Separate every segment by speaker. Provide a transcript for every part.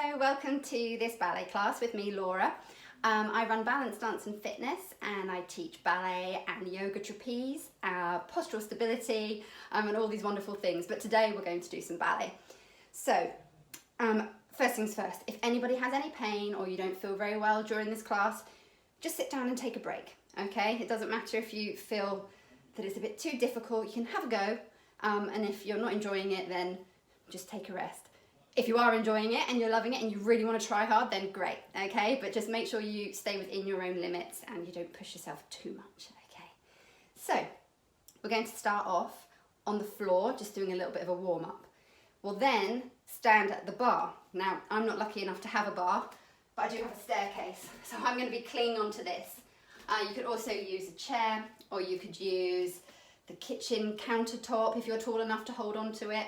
Speaker 1: Hello, welcome to this ballet class with me, Laura. I run balance, dance and fitness, and I teach ballet and yoga trapeze, postural stability, and all these wonderful things. But today we're going to do some ballet. So, first things first, if anybody has any pain or you don't feel very well during this class, just sit down and take a break, okay? It doesn't matter if you feel that it's a bit too difficult, you can have a go, and if you're not enjoying it, then just take a rest. If you are enjoying it and you're loving it and you really want to try hard, then great, okay? But just make sure you stay within your own limits and you don't push yourself too much, okay? So, we're going to start off on the floor, just doing a little bit of a warm-up. We'll then stand at the bar. Now, I'm not lucky enough to have a bar, but I do have a staircase, so I'm going to be clinging onto this. You could also use a chair, or you could use the kitchen countertop if you're tall enough to hold on to it.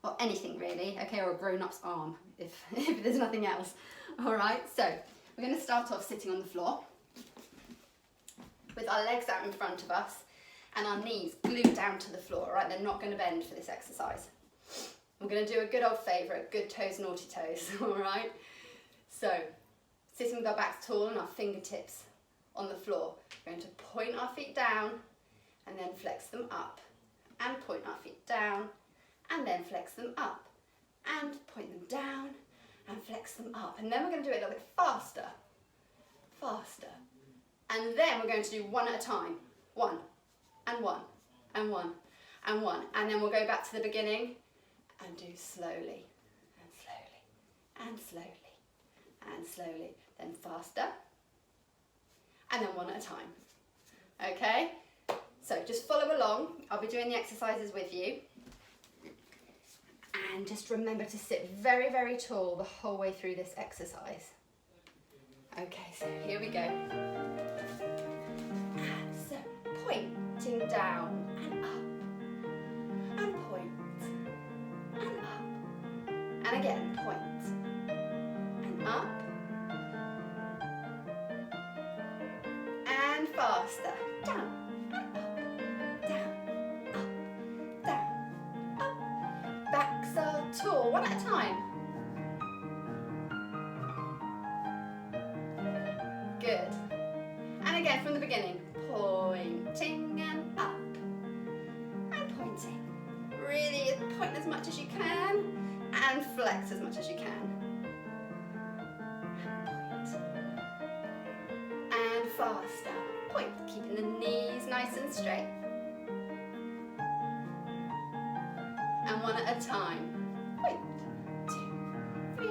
Speaker 1: Or anything really, okay, or a grown-up's arm if there's nothing else. All right, so we're going to start off sitting on the floor with our legs out in front of us and our knees glued down to the floor, right? They're not going to bend for this exercise. We're going to do a good old favourite, good toes, naughty toes, all right? So, sitting with our backs tall and our fingertips on the floor. We're going to point our feet down and then flex them up and point our feet down and then flex them up and point them down and flex them up. And then we're going to do it a little bit faster, faster. And then we're going to do one at a time. One, and one, and one, and one. And then we'll go back to the beginning and do slowly, and slowly, and slowly, and slowly. Then faster, and then one at a time. Okay? So just follow along. I'll be doing the exercises with you. And just remember to sit very, very tall the whole way through this exercise. Okay, so here we go. And so, pointing down and up. And point. And up. And again, point. And up. And faster. Down. Tall, one at a time. Good. And again from the beginning. Pointing and up. And pointing. Really point as much as you can and flex as much as you can. And point. And faster. Point. Keeping the knees nice and straight. And one at a time. Point, 2, 3,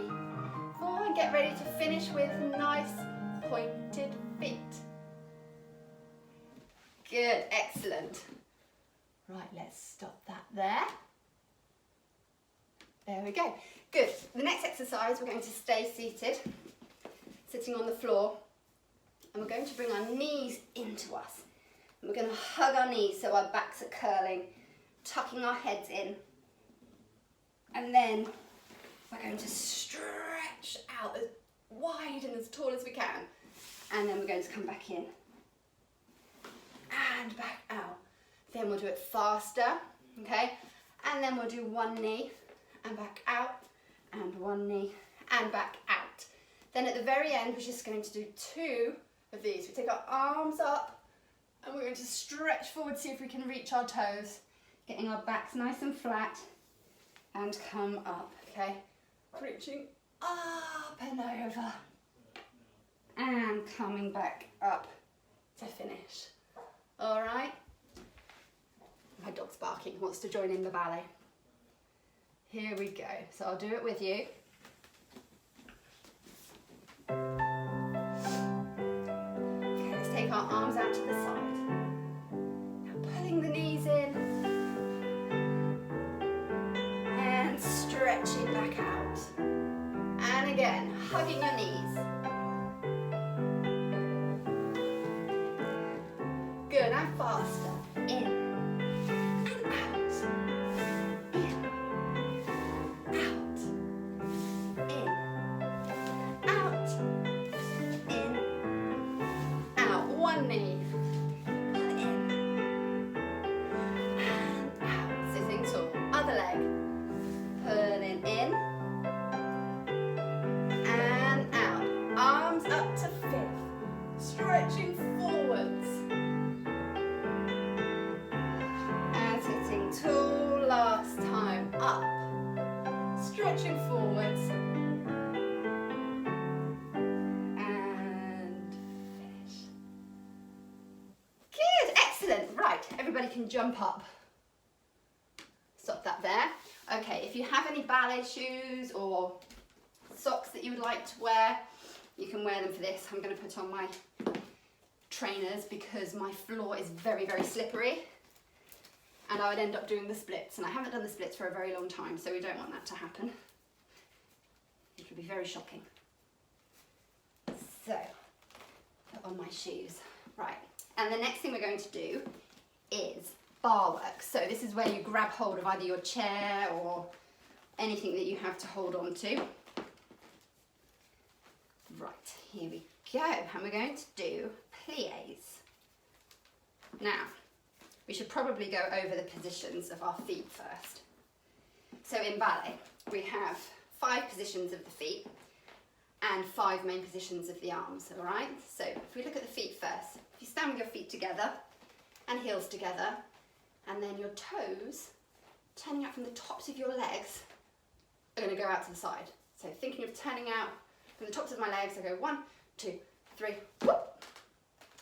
Speaker 1: 4, and get ready to finish with nice pointed feet. Good, excellent. Right, let's stop that there. There we go. Good. The next exercise, we're going to stay seated, sitting on the floor, and we're going to bring our knees into us. And we're going to hug our knees so our backs are curling, tucking our heads in. And then we're going to stretch out as wide and as tall as we can. And then we're going to come back in. And back out. Then we'll do it faster, okay? And then we'll do one knee and back out, and one knee and back out. Then at the very end, we're just going to do 2 of these. We take our arms up and we're going to stretch forward, see if we can reach our toes, getting our backs nice and flat. And come up, okay? Reaching up and over. And coming back up to finish. All right? My dog's barking, wants to join in the ballet. Here we go. So I'll do it with you. Okay, let's take our arms out to the side. Now pulling the knees in. Stretching back out. And again, hugging your knees. Good, and faster. In and out. In, out. In, out. In, out. One knee. In and out. Sitting tall. Other leg. Pulling in everybody can jump up. Stop that there. Okay, if you have any ballet shoes or socks that you would like to wear, you can wear them for this. I'm going to put on my trainers because my floor is very, very slippery and I would end up doing the splits, and I haven't done the splits for a very long time, so we don't want that to happen. It would be very shocking. So, put on my shoes. Right, and the next thing we're going to do is bar work. So this is where you grab hold of either your chair or anything that you have to hold on to. Right, here we go, and we're going to do pliés. Now, we should probably go over the positions of our feet first. So in ballet, we have 5 positions of the feet and 5 main positions of the arms, all right? So if we look at the feet first, if you stand with your feet together and heels together, and then your toes turning out from the tops of your legs are going to go out to the side. So thinking of turning out from the tops of my legs, I go 1, 2, 3, whoop,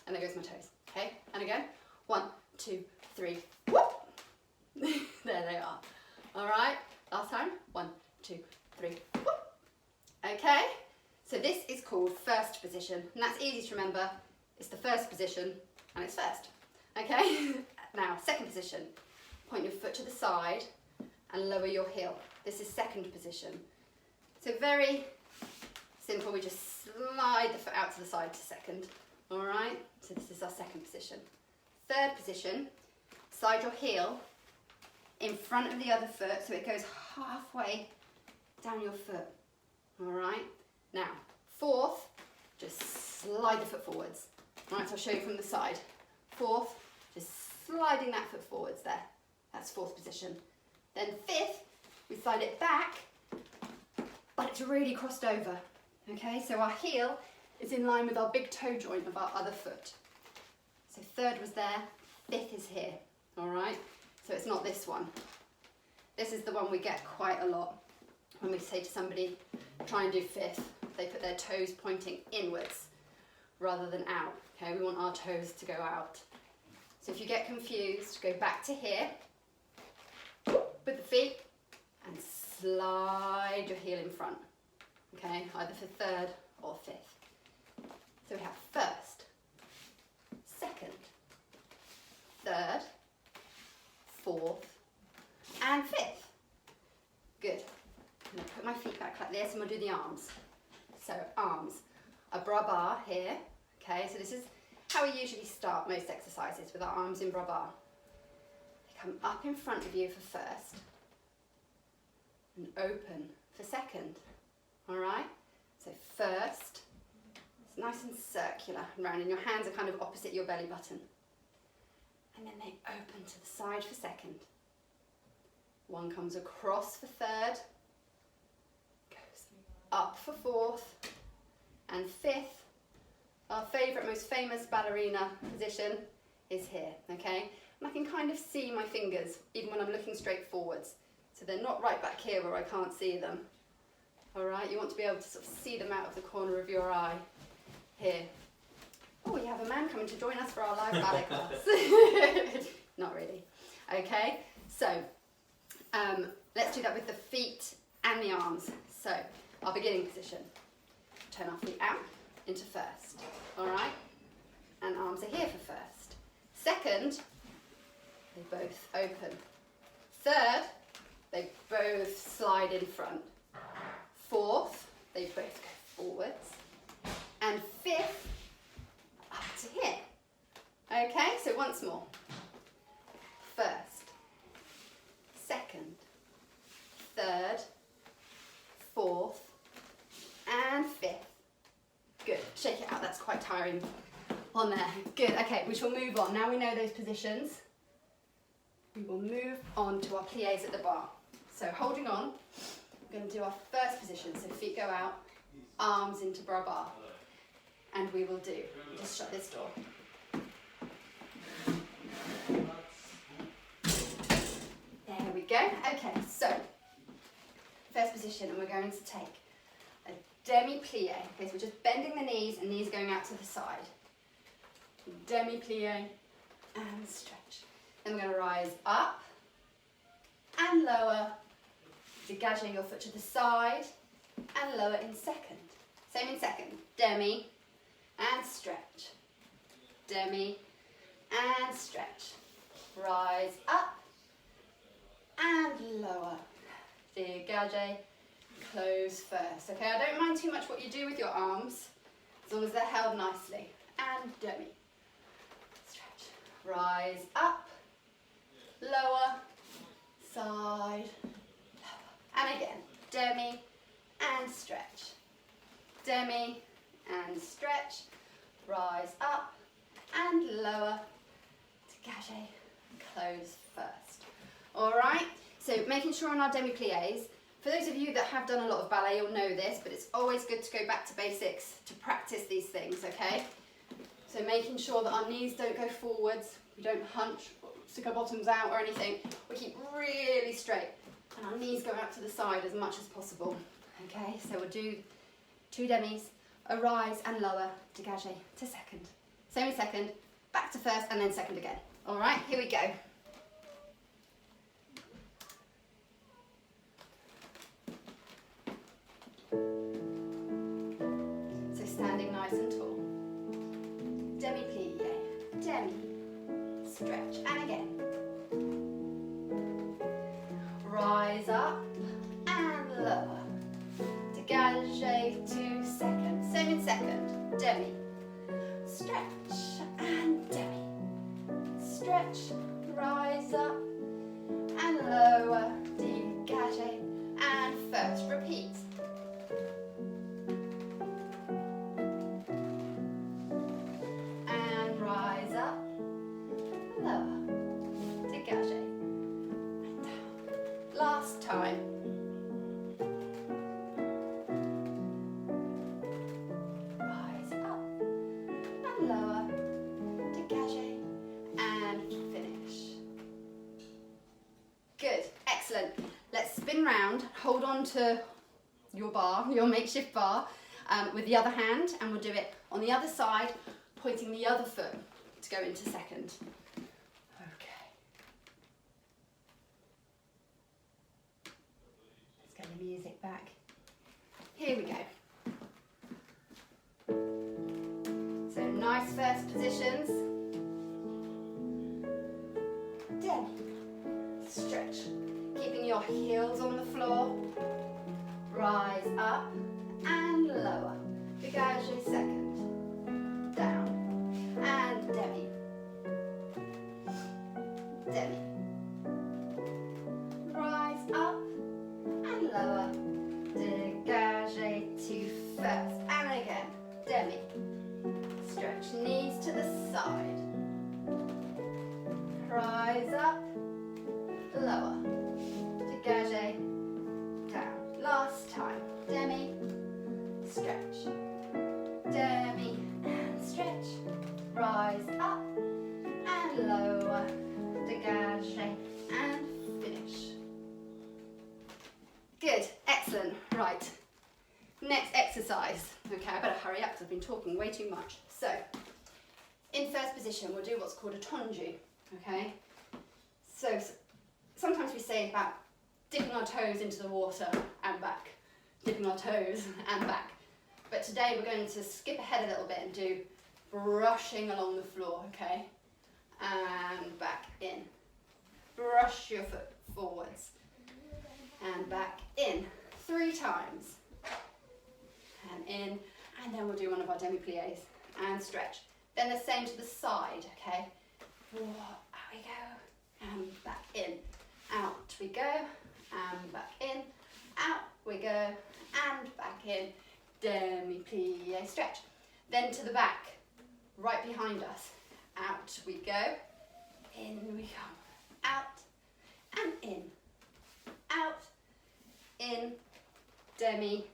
Speaker 1: and there goes my toes, okay? And again, 1, 2, 3, whoop. There they are. All right, last time, 1, 2, 3, whoop. Okay, so this is called first position, and that's easy to remember. It's the first position, and it's first, okay? Now, second position, point your foot to the side and lower your heel. This is second position. So very simple, we just slide the foot out to the side to second, all right? So this is our second position. Third position, slide your heel in front of the other foot so it goes halfway down your foot, all right? Now, fourth, just slide the foot forwards. All right, so I'll show you from the side. Fourth, just sliding that foot forwards there. That's fourth position. Then fifth, we slide it back, but it's really crossed over. Okay, so our heel is in line with our big toe joint of our other foot. So third was there, fifth is here, all right? So it's not this one. This is the one we get quite a lot when we say to somebody, try and do fifth. They put their toes pointing inwards rather than out, okay? We want our toes to go out. So if you get confused, go back to here with the feet and slide your heel in front, okay? Either for third or fifth. So we have first, second, third, fourth, and fifth. Good. I'm going to put my feet back like this and we'll do the arms. So arms, a bras bar here, okay? So this is how we usually start most exercises, with our arms in bras bar. They come up in front of you for first and open for second, all right? So first, it's nice and circular and round, and your hands are kind of opposite your belly button. And then they open to the side for second. One comes across for third, goes up for fourth, and fifth. Our favourite, most famous ballerina position is here, okay? And I can kind of see my fingers even when I'm looking straight forwards. So they're not right back here where I can't see them. All right, you want to be able to sort of see them out of the corner of your eye here. Oh, we have a man coming to join us for our live ballet class. Not really. Okay, so let's do that with the feet and the arms. So our beginning position. Turn our feet out into first, all right? And arms are here for first. Second, they both open. Third, they both slide in front. Fourth, they both go forwards. And fifth, up to here. Okay, so once more. First, second, third, fourth, and fifth. Good, shake it out, that's quite tiring on there. Good, okay, we shall move on. Now we know those positions, we will move on to our pliés at the bar. So holding on, we're going to do our first position. So feet go out, arms into bras bar. And we will do, just shut this door. There we go. Okay, so first position, and we're going to take a demi-plie. Okay, so we're just bending the knees and knees going out to the side. Demi-plie and stretch. Then we're going to rise up and lower, dégagez your foot to the side and lower in second. Same in second, demi and stretch, demi and stretch. Rise up and lower, dégagez, close first. Okay, I don't mind too much what you do with your arms, as long as they're held nicely. And demi, stretch, rise up, lower, side, lower. And again, demi and stretch, demi and stretch, rise up and lower, dégagez, close first. All right, so making sure on our demi-pliés, for those of you that have done a lot of ballet, you'll know this, but it's always good to go back to basics to practice these things, okay? So making sure that our knees don't go forwards, we don't hunch, stick our bottoms out or anything. We keep really straight and our knees go out to the side as much as possible, okay? So we'll do 2 demis, a rise and lower, dégagez to second. Same in second, back to first and then second again. All right, here we go. So standing nice and tall. Demi-plie, demi, stretch, and again. Rise up and lower. Dégagez to second. Same in second. Demi. Stretch and demi. Stretch. Rise up and lower. Dégagez and first. Repeat. And rise up. Lower. Dégagez. And down. Last time. Lower, dégagez, and finish. Good, excellent. Let's spin round, hold on to your bar, your makeshift bar, with the other hand, and we'll do it on the other side, pointing the other foot to go into second. Okay. Let's get the music back. Here we go. Nice first positions. Demi. Stretch. Keeping your heels on the floor. Rise up and lower. Dégagez second. Down. And demi. Demi. Rise up and lower. Dégagez to first. And again. Demi. Stretch knees to the side. Rise up, lower. Dégagez, down. Last time. Demi, stretch. Demi and stretch. Rise up and lower. Dégagez and finish. Good, excellent. Right. Next exercise. Okay, I better hurry up because I've been talking way too much. So, in first position, we'll do what's called a tendu, okay? So, sometimes we say about dipping our toes into the water and back, dipping our toes and back. But today we're going to skip ahead a little bit and do brushing along the floor, okay? And back in. Brush your foot forwards. And back in. 3 times. And in, and then we'll do one of our demi-pliés and stretch. Then the same to the side, okay? Out we go, and back in. Out we go, and back in. Out we go, and back in. Demi-plié, stretch. Then to the back, right behind us. Out we go, in we come. Out, and in. Out, in, demi,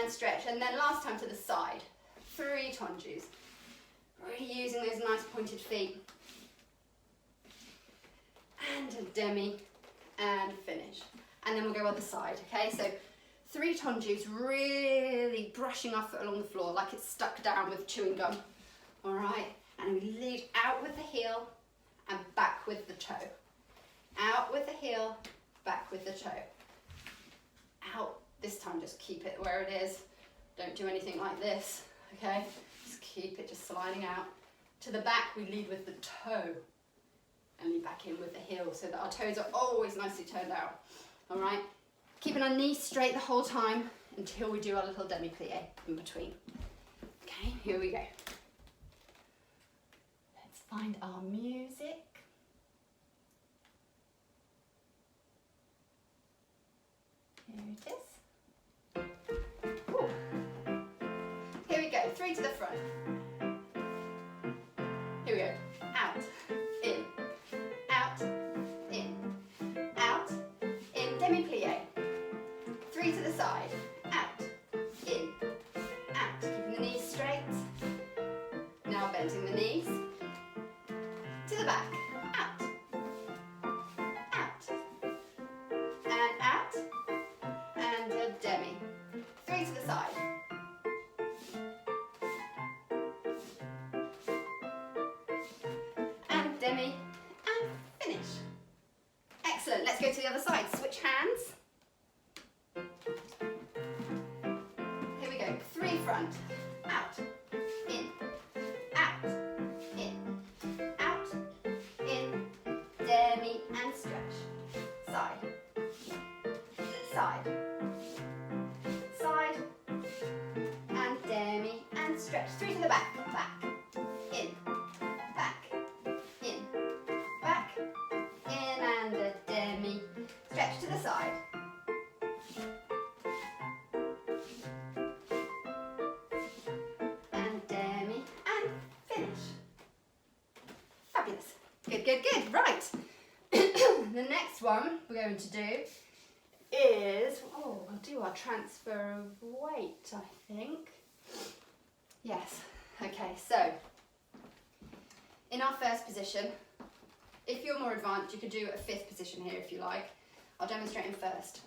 Speaker 1: and stretch. And then last time to the side. 3 tendus. Really using those nice pointed feet. And a demi and finish. And then we'll go other side, okay? So 3 tendus, really brushing our foot along the floor like it's stuck down with chewing gum. All right? And we lead out with the heel and back with the toe. Out with the heel, back with the toe. Out. This time just keep it where it is. Don't do anything like this, okay? Just keep it just sliding out. To the back, we lead with the toe and lead back in with the heel so that our toes are always nicely turned out, all right? Keeping our knees straight the whole time until we do our little demi-plie in between. Okay, here we go. Let's find our music. Here it is. Ooh. Here we go, 3 to the front. Here we go. Out, in, out, in, out, in, demi-plie. 3 to the side. Out, in, out. Keeping the knees straight. Now bending the knees. To the back. Out, out, and out, and a demi. 3 to the side. And demi, and finish. Excellent, let's go to the other side. Switch hands. Here we go, 3 front. Out, in, out, in, out, in, demi, and stretch. Side, side, side, and demi, and stretch. 3 to the back, back, in, back, in, back, in, and a demi. Stretch to the side. And demi, and finish. Fabulous. Good, good, good. Right. The next one we're going to do is, we'll do our transfer of weight, I think. Yes. Okay, so in our first position, if you're more advanced, you could do a 5th position here if you like. I'll demonstrate in first.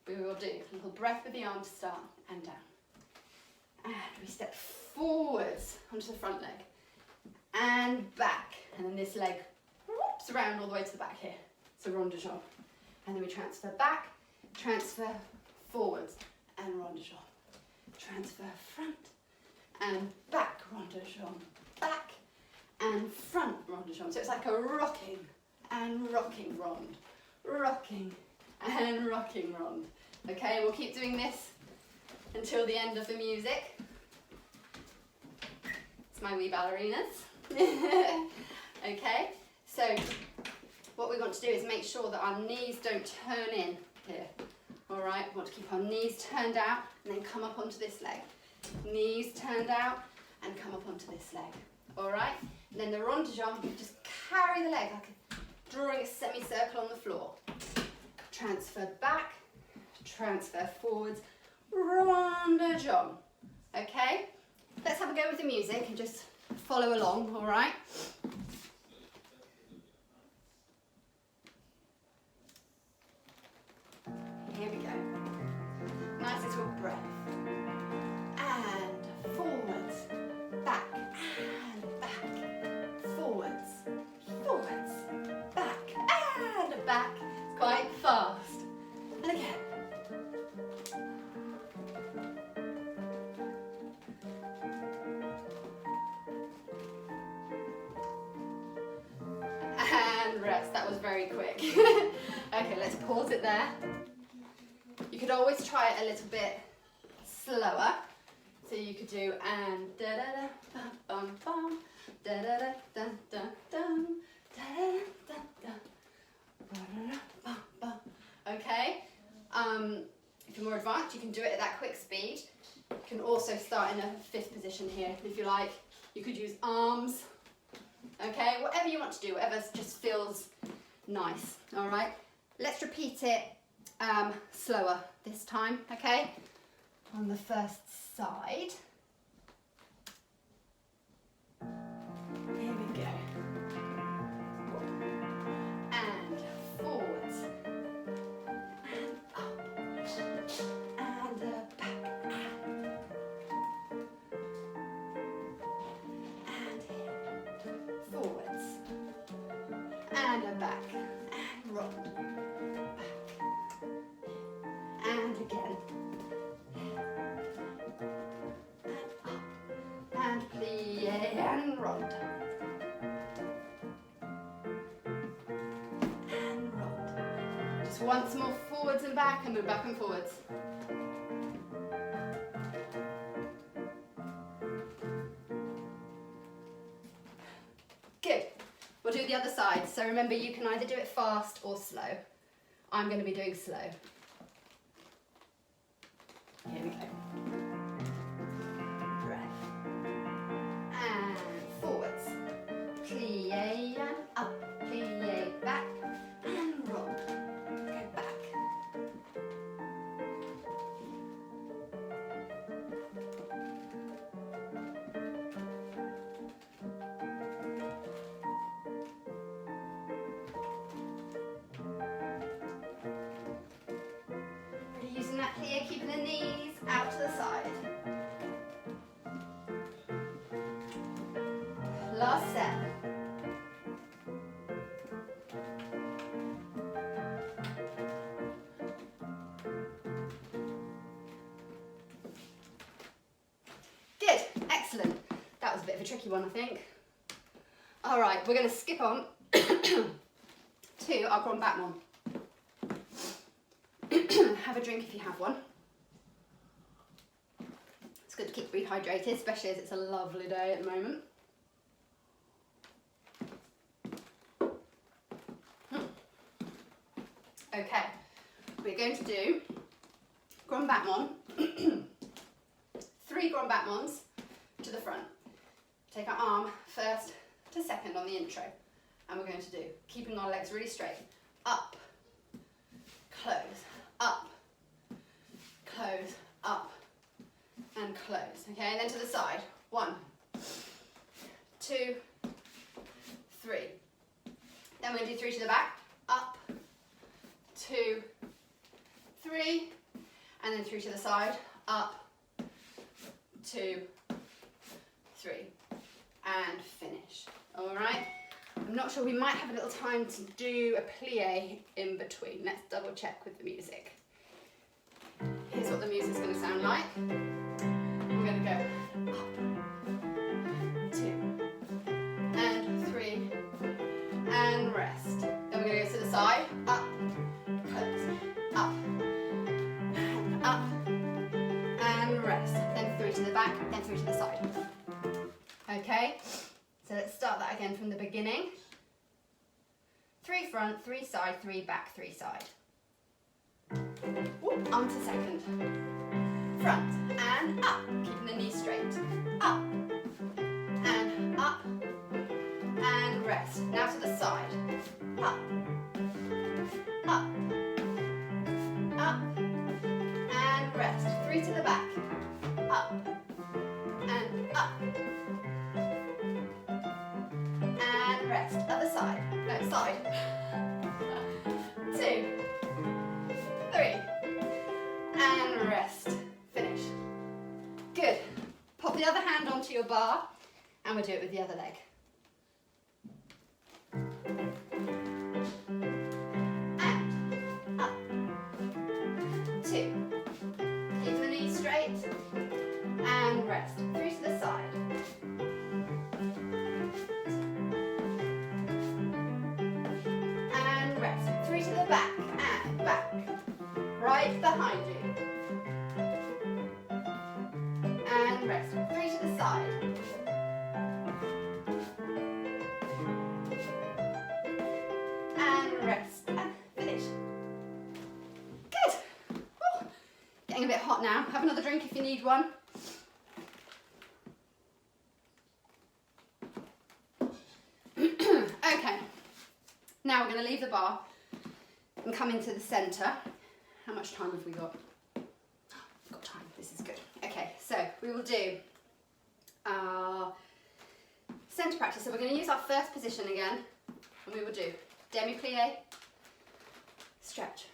Speaker 1: We will do a little breath with the arm to start and down. And we step forwards onto the front leg and back. And then this leg whoops around all the way to the back here. So rond de jambe. And then we transfer back, transfer forwards and rond de jambe. Transfer front and back, rond de jambe. Back and front, rond de jambe. So it's like a rocking and rocking rond. Rocking and rocking rond. Okay, we'll keep doing this until the end of the music. It's my wee ballerinas. Okay, so what we want to do is make sure that our knees don't turn in here. All right, we want to keep our knees turned out and then come up onto this leg. Knees turned out and come up onto this leg. All right, and then the rond de jambe, just carry the leg like drawing a semicircle on the floor. Transfer back, transfer forwards, rond de jambe. Okay, let's have a go with the music and just follow along, all right? Here we go. Nice little breath. And forwards, back, and back, forwards, forwards, back, and back. It's quite fast. And again. And rest. That was very quick. Okay, let's pause it there. You could always try it a little bit slower. So you could do and da da da bum bum bum da da da dun dun dun da da da da bum bum. Okay. If you're more advanced, you can do it at that quick speed. You can also start in a 5th position here. If you like, you could use arms. Okay, whatever you want to do, whatever just feels nice. All right. Let's repeat it slower this time. Okay. On the first side. Here we go. And forwards. And up. And back. And here. Forwards. And back. rond, back, and again, and up, and plie, and rond, and rond. Just once more, forwards and back, and move back and forwards. Good. We'll do the other side. So remember, you can either do it fast or slow. I'm going to be doing slow. Here we go. Breath. And forwards. Plie and up. Plie back. And roll. Go back. Using that plie, keeping the knees out to the side. Last set. Good, excellent. That was a bit of a tricky one, I think. All right, we're going to skip on to our grand battement. Have a drink if you have one. It's good to keep rehydrated, especially as it's a lovely day at the moment. Okay, we're going to do grand battement, 3 grand battements to the front. Take our arm first to second on the intro, and we're going to do, keeping our legs really straight, up, close, up, close, up, and close. Okay, and then to the side. 1, 2, 3. Then we're going to do 3 to the back. Up, 2, 3, and then 3 to the side. Up, 2, 3, and finish. All right. I'm not sure, we might have a little time to do a plie in between. Let's double check with the music. Here's what the music's going to sound like. We're going to go up, 2, and 3, and rest. Then we're going to go to the side, up, close, up, and up, and rest. Then 3 to the back, then 3 to the side. Okay, so let's start that again from the beginning. 3 front, 3 side, 3 back, 3 side. Whoop, on to second. Front and up, keeping the knees straight. Up and up and rest. Now to the side. Up, up, up and rest. 3 to the back. Up and up and rest. Other side. No, side. 2, 3, and rest. Finish. Good. Pop the other hand onto your bar, and we'll do it with the other leg. And up. 2. Keep the knees straight, and rest. 3 to the side. And rest. 3 to the back, and back. Right behind you. And rest. 3 to the side. And rest. And finish. Good. Woo. Getting a bit hot now. Have another drink if you need one. Okay. Now we're going to leave the bar and come into the centre. How much time have we got? We've got time, this is good. Okay, so we will do our centre practice. So we're going to use our first position again, and we will do demi-plie, stretch,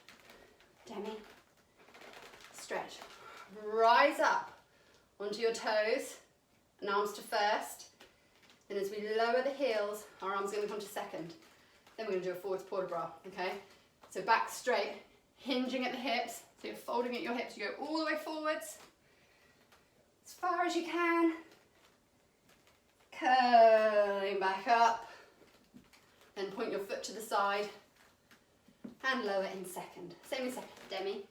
Speaker 1: demi, stretch. Rise up onto your toes and arms to first. Then as we lower the heels, our arms are going to come to second. then we're going to do a forwards port de bras, okay? So back straight, hinging at the hips, so you're folding at your hips, you go all the way forwards, as far as you can, curling back up, then point your foot to the side, and lower in second. Same in second, demi,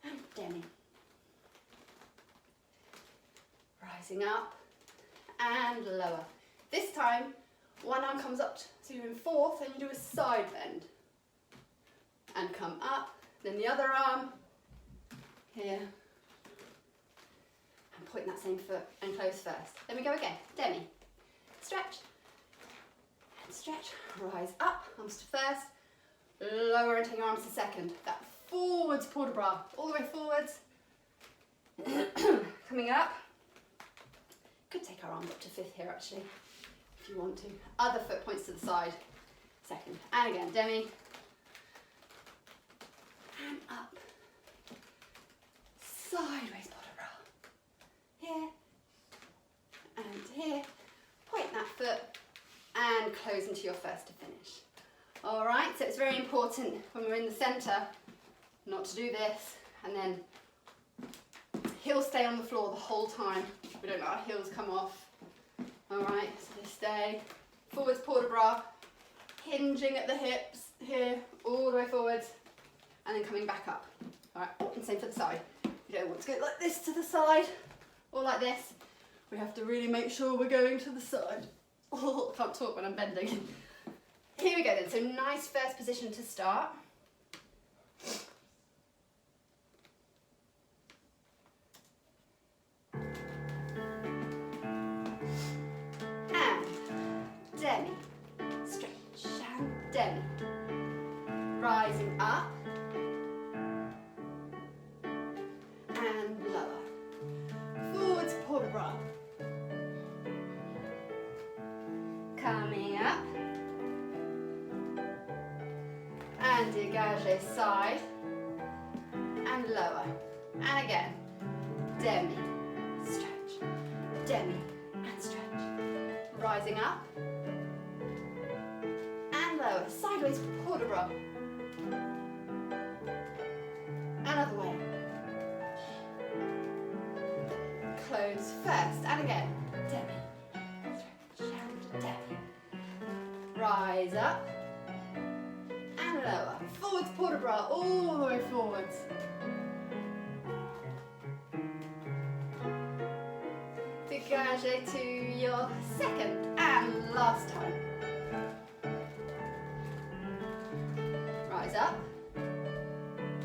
Speaker 1: and demi. Rising up, and lower. This time, one arm comes up, so you're in fourth, and you do a side bend. And come up, then the other arm, here, and point that same foot and close first. Then we go again, demi, stretch, and stretch, rise up, arms to first, lower and take your arms to second. That forwards port de bras, all the way forwards, coming up. Could take our arms up to fifth here actually, if you want to. Other foot points to the side, second, and again, demi, and up, sideways port de bras, here, and here, point that foot, and close into your first to finish. All right, so it's very important when we're in the centre, not to do this, and then heels stay on the floor the whole time. We don't let our heels come off. All right, so they stay. Forwards port de bras, hinging at the hips here, all the way forwards, and then coming back up. All right, and same for the side. You don't want to go like this to the side, or like this. We have to really make sure we're going to the side. Oh, I can't talk when I'm bending. Here we go then, so nice first position to start. Demi, stretch and demi, rising up and lower, forwards port de bras, coming up and dégagé side and lower, and again, demi, stretch, demi and stretch, rising up, lower, sideways port de bras, another way, close first, and again, demi, stretch and demi, rise up, and lower, forwards port de bras, all the way forwards, dégagé to your second, and last time. Rise up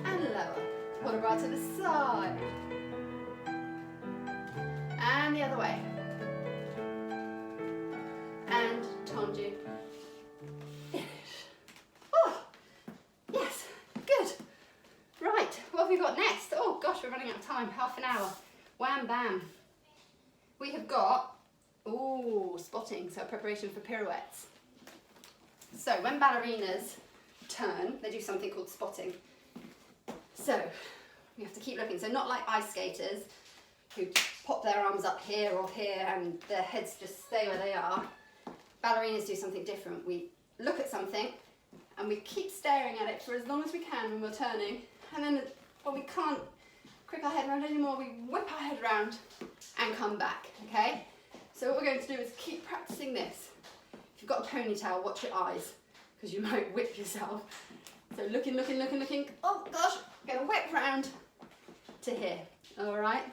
Speaker 1: and lower, port de bras to the side and the other way, and tendu, finish. Oh, yes, good. Right, what have we got next? Oh gosh, we're running out of time, half an hour. Wham bam. We have got, spotting, so preparation for pirouettes. So when ballerinas turn, they do something called spotting. So you have to keep looking. So not like ice skaters who pop their arms up here or here and their heads just stay where they are. Ballerinas do something different. We look at something and we keep staring at it for as long as we can when we're turning, and then when we can't crick our head around anymore, we whip our head around and come back, okay? So what we're going to do is keep practicing this. If you've got a ponytail, watch your eyes, because you might whip yourself. So looking, looking, looking, looking. Oh gosh, gonna whip round to here. All right.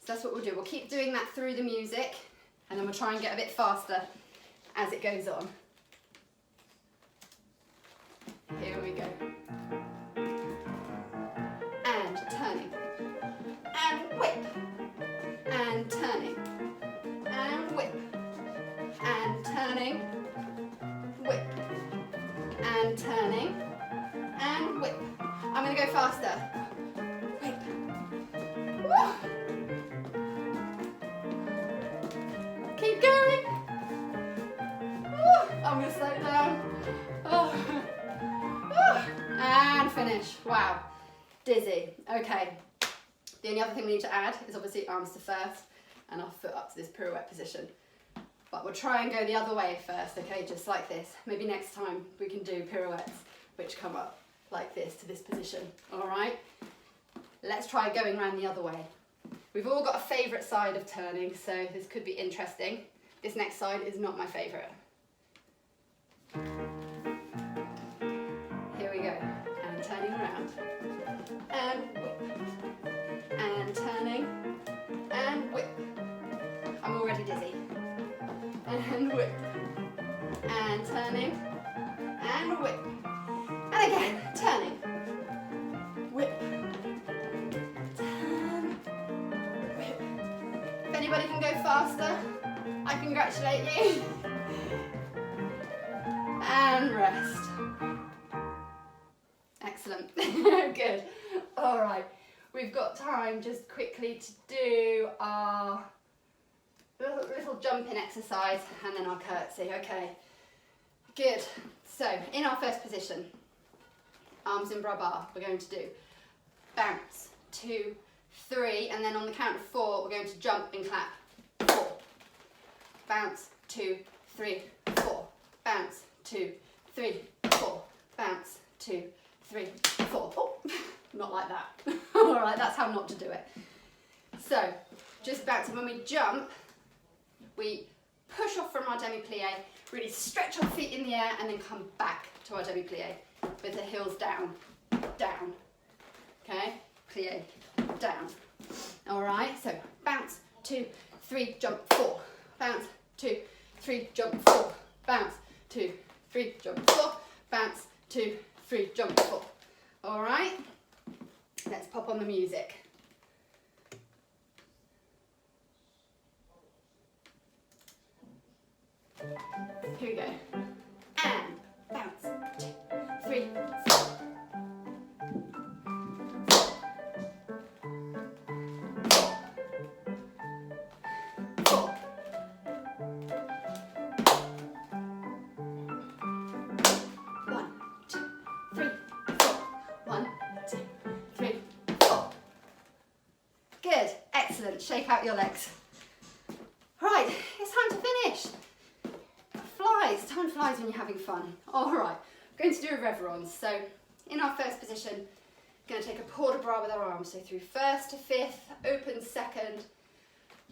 Speaker 1: So that's what we'll do. We'll keep doing that through the music, and then we'll try and get a bit faster as it goes on. Here we go. And turning. And whip. And turning. And whip. And turning. Whip. And turning. And whip. I'm going to go faster. Whip. Woo. Keep going. Woo. I'm going to slow it down. Oh. Woo. And finish. Wow. Dizzy. Okay. The only other thing we need to add is obviously arms to first and our foot up to this pirouette position. But we'll try and go the other way first, okay, just like this. Maybe next time we can do pirouettes which come up like this to this position, all right? Let's try going around the other way. We've all got a favourite side of turning, so this could be interesting. This next side is not my favourite. Here we go, and turning around, and whip, and turning, and whip. I'm already dizzy. And whip, and turning, and whip, and again, turning, whip, turn, whip. If anybody can go faster, I congratulate you. And rest. Excellent. Good. All right. We've got time just quickly to do our little jumping exercise and then our curtsy. Okay. Good. So in our first position, arms in bras bar, we're going to do bounce, 2, 3, and then on the count of 4, we're going to jump and clap. 4. Bounce, 2, 3, 4. Bounce, 2, 3, 4. Bounce, 2, 3, 4. Oh, not like that. All right, that's how not to do it. So, just bouncing. When we jump, we push off from our demi-plie, really stretch our feet in the air, and then come back to our demi-plie with the heels down, down. Okay, plie, down. All right, so bounce, 2, 3, jump, 4. Bounce, 2, 3, jump, 4. Bounce, 2, 3, jump, 4. Bounce, 2, 3, jump, 4. All right, let's pop on the music. Here we go. And bounce, 2, 3, 4. 4. 1, 2, 3, 4. 1, 2, 3, 4. Good, excellent. Shake out your legs. Right, it's time to finish. Time flies when you're having fun. All right, we're going to do a reverence. So in our first position, we're going to take a port de bras with our arms. So through first to fifth, open second,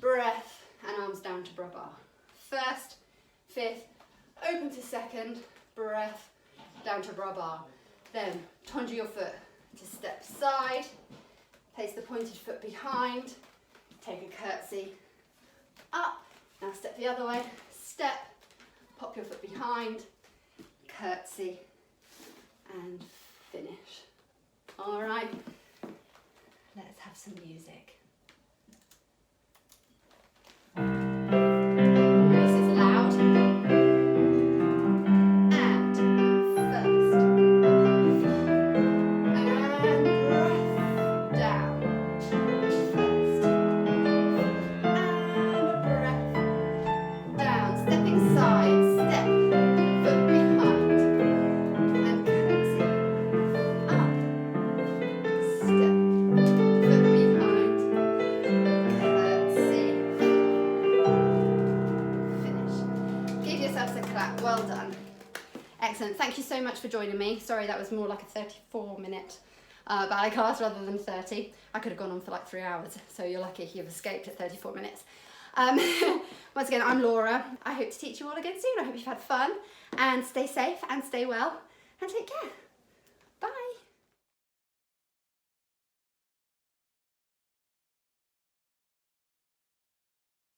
Speaker 1: breath, and arms down to bras bar. First, fifth, open to second, breath, down to bras bar. Then tongue your foot to step side, place the pointed foot behind, take a curtsy, up, now step the other way, step, pop your foot behind, curtsy, and finish. All right, let's have some music. This is loud. And first, and breath, down. First, and breath, down. Stepping side. Well done. Excellent. Thank you so much for joining me. Sorry, that was more like a 34-minute ballet class rather than 30. I could have gone on for like 3 hours, so you're lucky you've escaped at 34 minutes. Once again, I'm Laura. I hope to teach you all again soon. I hope you've had fun, and stay safe and stay well, and take care.